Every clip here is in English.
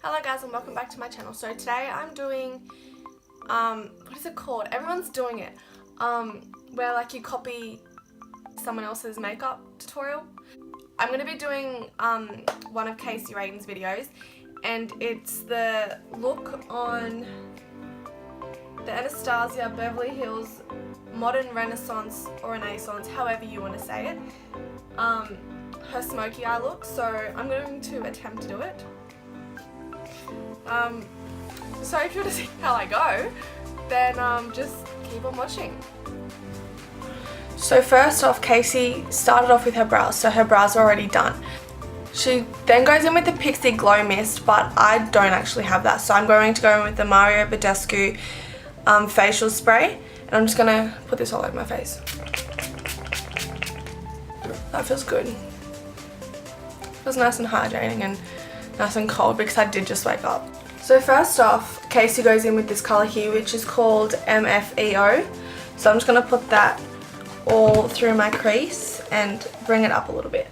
Hello guys and welcome back to my channel. So today I'm doing, what is it called? Everyone's doing it. Where like you copy someone else's makeup tutorial. I'm going to be doing one of Casey Rayton's videos, and it's the look on the Anastasia Beverly Hills Modern Renaissance or Renaissance, however you want to say it. Her smoky eye look, so I'm going to attempt to do it. So if you want to see how I go, then just keep on watching. So first off, Casey started off with her brows, so her brows are already done. She then goes in with the Pixie Glow Mist, but I don't actually have that, so I'm going to go in with the badescu facial spray, and I'm just going to put this all over my face. That feels good. It feels nice and hydrating and nice and cold because I did just wake up. So first off, Casey goes in with this colour here, which is called MFEO. So I'm just going to put that all through my crease and bring it up a little bit.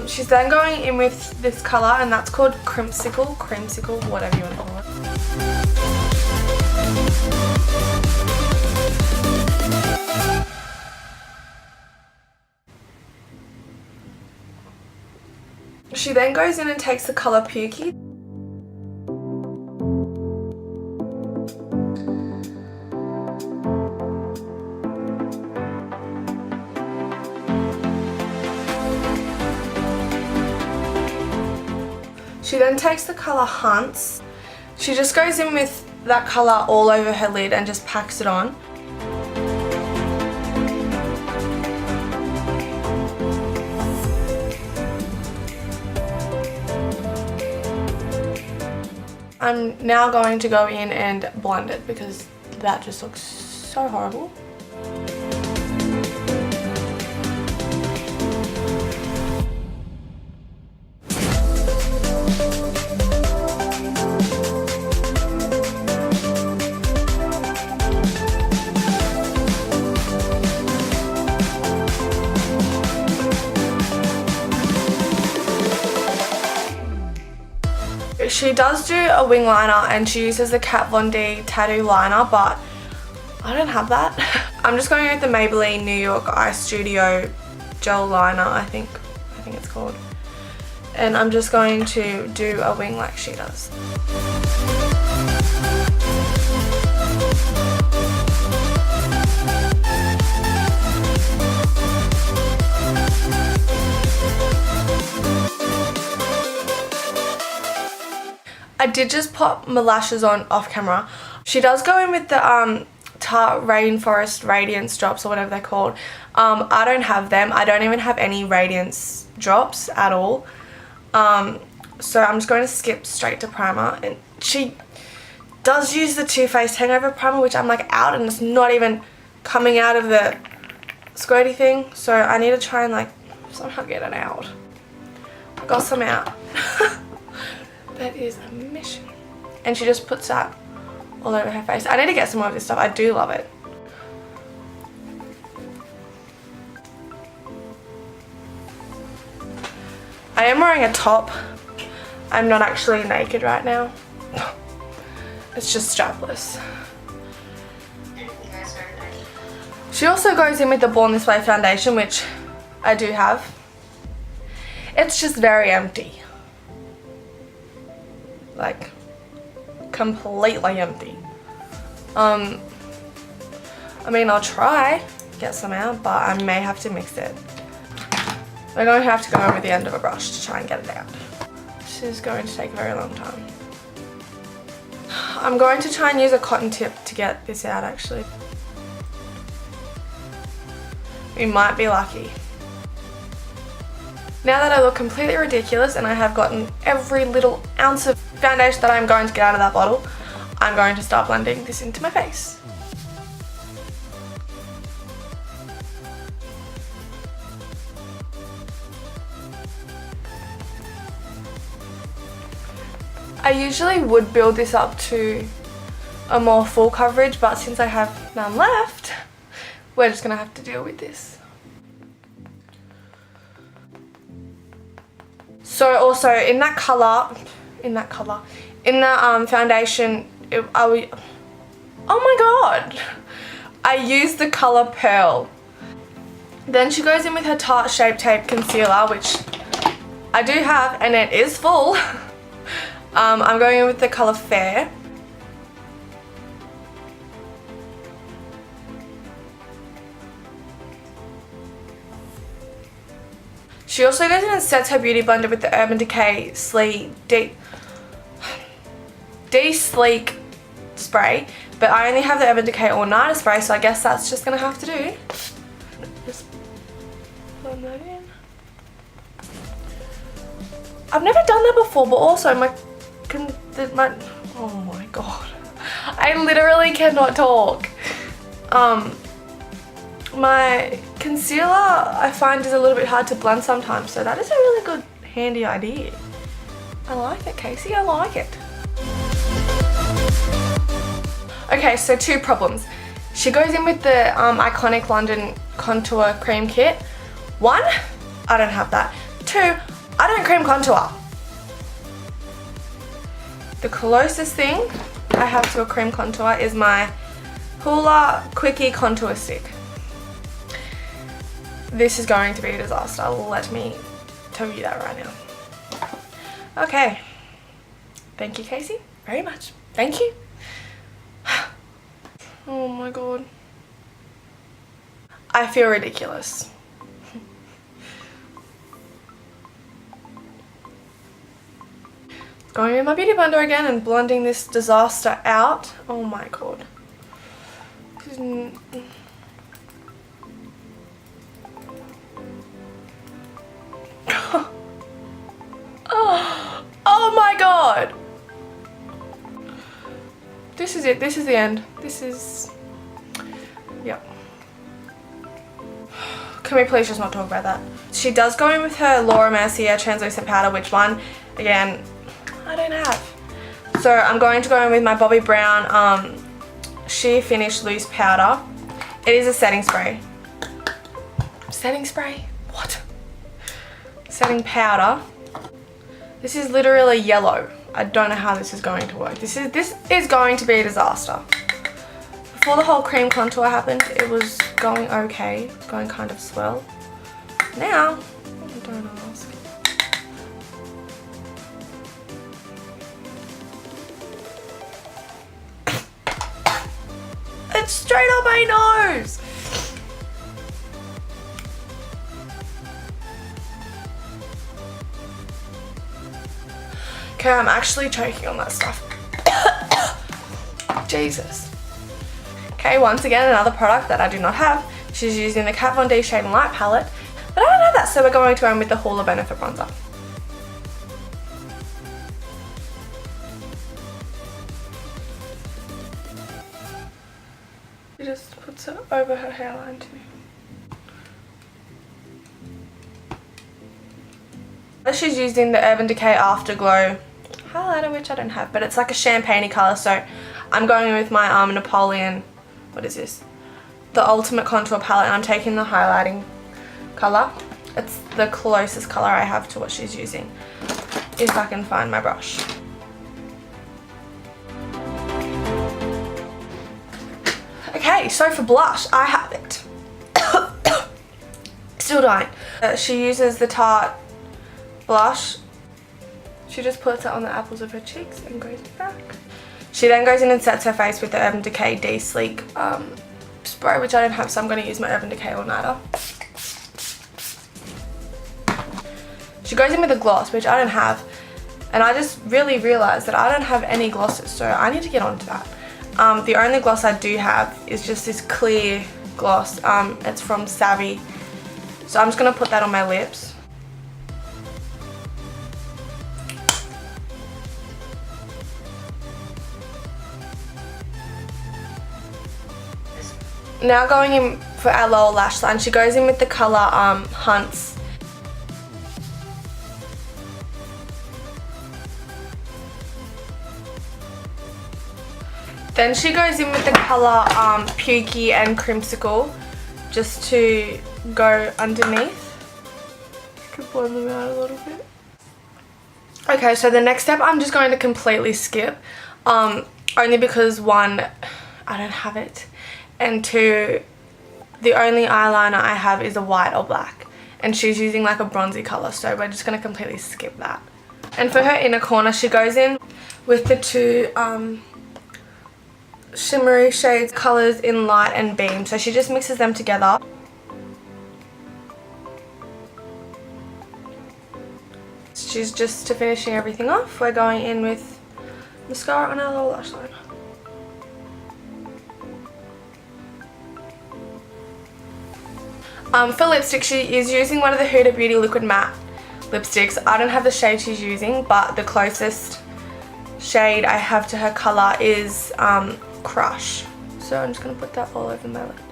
She's then going in with this colour, and that's called creamsicle, whatever you want to call it. She then goes in and takes the colour Pukey. She then takes the colour Hunts. She just goes in with that colour all over her lid and just packs it on. I'm now going to go in and blend it because that just looks so horrible. She does do a wing liner and she uses the Kat Von D tattoo liner, but I don't have that. I'm just going with the Maybelline New York Eye Studio gel liner, I think it's called. And I'm just going to do a wing like she does. I did just pop my lashes on off camera. She does go in with the Tarte Rainforest Radiance drops or whatever they're called. I don't have them. I don't even have any Radiance drops at all. So I'm just going to skip straight to primer. And she does use the Too Faced Hangover primer, which I'm like out and it's not even coming out of the squirty thing. So I need to try and like somehow get it out. Got some out. That is a mission. And she just puts that all over her face. I need to get some more of this stuff. I do love it. I am wearing a top. I'm not actually naked right now. It's just strapless. She also goes in with the Born This Way foundation, which I do have. It's just very empty. Like completely empty. I mean, I'll try get some out, but I may have to mix it. I'm going to have to go over the end of a brush to try and get it out. This is going to take a very long time. I'm going to try and use a cotton tip to get this out actually. We might be lucky. Now that I look completely ridiculous and I have gotten every little ounce of foundation that I'm going to get out of that bottle, I'm going to start blending this into my face. I usually would build this up to a more full coverage, but since I have none left, we're just gonna have to deal with this. So also in that colour, in the foundation, oh my god, I used the colour Pearl. Then she goes in with her Tarte Shape Tape Concealer, which I do have, and it is full. I'm going in with the colour Fair. She also goes in and sets her beauty blender with the Urban Decay De-Sleek spray, but I only have the Urban Decay All Nighter spray, so I guess that's just gonna have to do. Just blend that in. I've never done that before, but also oh my god, I literally cannot talk. My concealer I find is a little bit hard to blend sometimes, so that is a really good handy idea. I like it, Casey, I like it. Okay, so two problems. She goes in with the iconic London contour cream kit. One, I don't have that. Two, I don't cream contour. The closest thing I have to a cream contour is my Hola Quickie contour stick. This is going to be a disaster, let me tell you that right now. Okay. Thank you, Casey, very much. Thank you. Oh my god. I feel ridiculous. Going in my beauty blender again and blending this disaster out. Oh my god. Oh my god! This is it, this is the end. This is... Yep. Can we please just not talk about that? She does go in with her Laura Mercier translucent powder, which one, again, I don't have. So I'm going to go in with my Bobbi Brown Sheer Finish Loose Powder. It is a setting spray. Setting spray? What? Setting powder. This is literally yellow. I don't know how this is going to work. This is going to be a disaster. Before the whole cream contour happened, it was going okay, going kind of swell. Now, don't ask. It's straight on my nose! Okay, I'm actually choking on that stuff. Jesus. Okay, once again, another product that I do not have. She's using the Kat Von D Shade and Light palette, but I don't have that, so we're going to go in with the Hola Benefit Bronzer. She just puts it over her hairline too. She's using the Urban Decay Afterglow highlighter, which I don't have, but it's like a champagne-y colour, so I'm going with my Napoleon, what is this? The Ultimate Contour Palette, and I'm taking the highlighting colour. It's the closest colour I have to what she's using, if I can find my brush. Okay, so for blush, I have it. Still dying. She uses the Tarte blush. She just puts it on the apples of her cheeks and goes back. She then goes in and sets her face with the Urban Decay De-Sleek spray, which I don't have, so I'm going to use my Urban Decay All Nighter. She goes in with a gloss, which I don't have, and I just really realised that I don't have any glosses, so I need to get onto that. The only gloss I do have is just this clear gloss. It's from Savvy, so I'm just going to put that on my lips. Now going in for our lower lash line, she goes in with the colour Hunts. Then she goes in with the colour Pukey and Crimsicle just to go underneath. You could blend them out a little bit. Okay, so the next step I'm just going to completely skip. Only because one, I don't have it, and two, the only eyeliner I have is a white or black, and she's using like a bronzy colour, so we're just going to completely skip that. And for her inner corner, she goes in with the two shimmery shades colours in Light and Beam, so she just mixes them together. She's just finishing everything off. We're going in with mascara on our lower lash line. For lipstick, she is using one of the Huda Beauty Liquid Matte lipsticks. I don't have the shade she's using, but the closest shade I have to her colour is Crush. So I'm just going to put that all over my lips.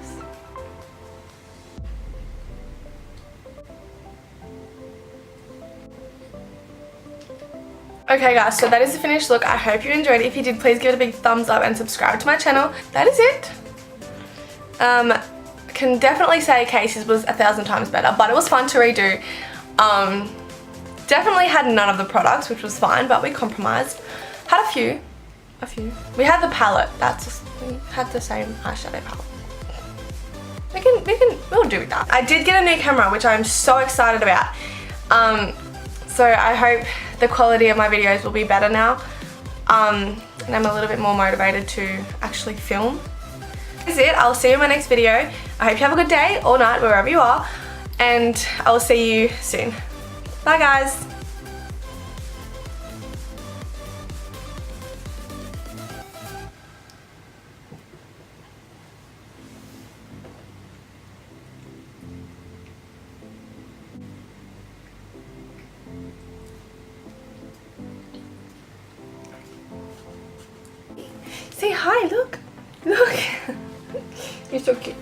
Okay guys, so that is the finished look. I hope you enjoyed it. If you did, please give it a big thumbs up and subscribe to my channel. That is it. Can definitely say Kasey's was 1,000 times better, but it was fun to redo. Definitely had none of the products, which was fine, but we compromised. Had a few. We had the palette. We had the same eyeshadow palette. We'll do that. I did get a new camera, which I'm so excited about. So I hope the quality of my videos will be better now. And I'm a little bit more motivated to actually film. That's it. I'll see you in my next video. I hope you have a good day or night wherever you are. And I'll see you soon. Bye guys. Say hi, look. Look. You're so cute.